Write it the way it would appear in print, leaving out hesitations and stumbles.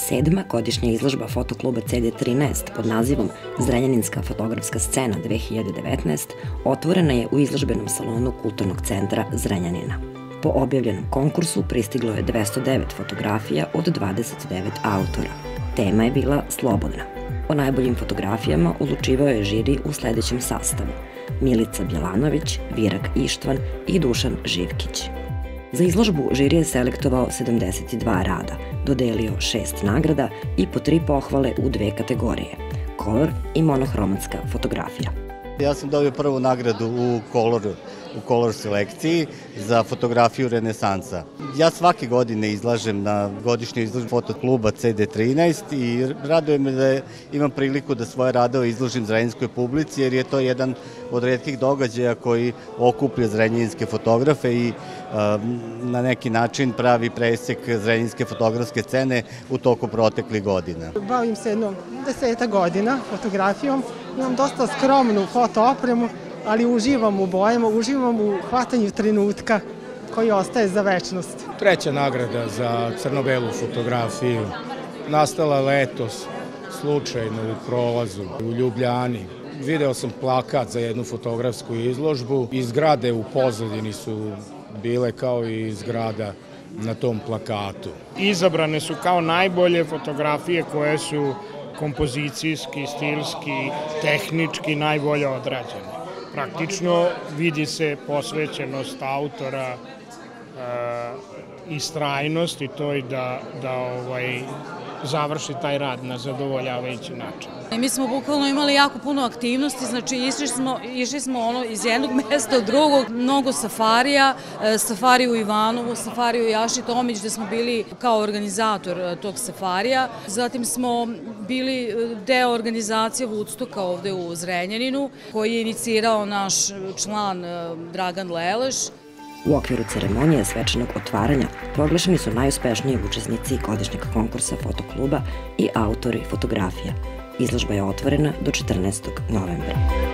Sedma godišnja izložba fotokluba CD13 pod nazivom Zrenjaninska fotografska scena 2019 otvorena je u izložbenom salonu Kulturnog centra Zrenjanina. Po objavljenom konkursu pristiglo je 209 fotografija od 29 autora. Tema je bila slobodna. O najboljim fotografijama odlučivao je žiri u sledećem sastavu: Milica Bjelanović, Virak Ištvan i Dušan Živkić. Za izložbu žiri je selektovao 72 rada, dodelio 6 nagrada i po 3 pohvale u 2 kategorije: kolor i monohromatska fotografija. Ja sam dobio prvu nagradu u kolor selekciji za fotografiju renesansa. Ja svake godine izlažem na godišnju izložbu fotokluba CD13 i raduje me da imam priliku da svoje radove izložim zrenjaninskoj publici, jer je to jedan od retkih događaja koji okuplja zrenjaninske fotografe i na neki način pravi presek zrenjaninske fotografske scene u toku proteklih godina. Bavim se jedno 10 godina fotografijom, imam dosta skromnu fotoopremu, ali uživam u bojama, uživam u hvatanju trenutka koji ostaje za večnost. Treća nagrada za crno-belu fotografiju nastala letos, slučajno u prolazu u Ljubljani. Video sam plakat za jednu fotografsku izložbu i zgrade u pozadini su bile kao i zgrada na tom plakatu. Izabrane su kao najbolje fotografije koje su kompozicijski, stilski, tehnički najbolje odrađene. Praktično vidi se posvećenost autora, istrajnost i to i da završi taj rad na zadovoljavajući način. Mi smo bukvalno imali jako puno aktivnosti, znači išli smo iz jednog mesta u drugog, mnogo safarija, safari u Ivanovu, safari u Jaši Tomić, gde smo bili kao organizator tog safarija. Zatim smo bili deo organizacije Woodstocka ovde u Zrenjaninu, koji je inicirao naš član Dragan Leleš. U okviru ceremonije svečanog otvaranja proglašeni su najuspešniji učesnici godišnjeg konkursa fotokluba i autori fotografija. Izložba je otvorena do 14. novembra.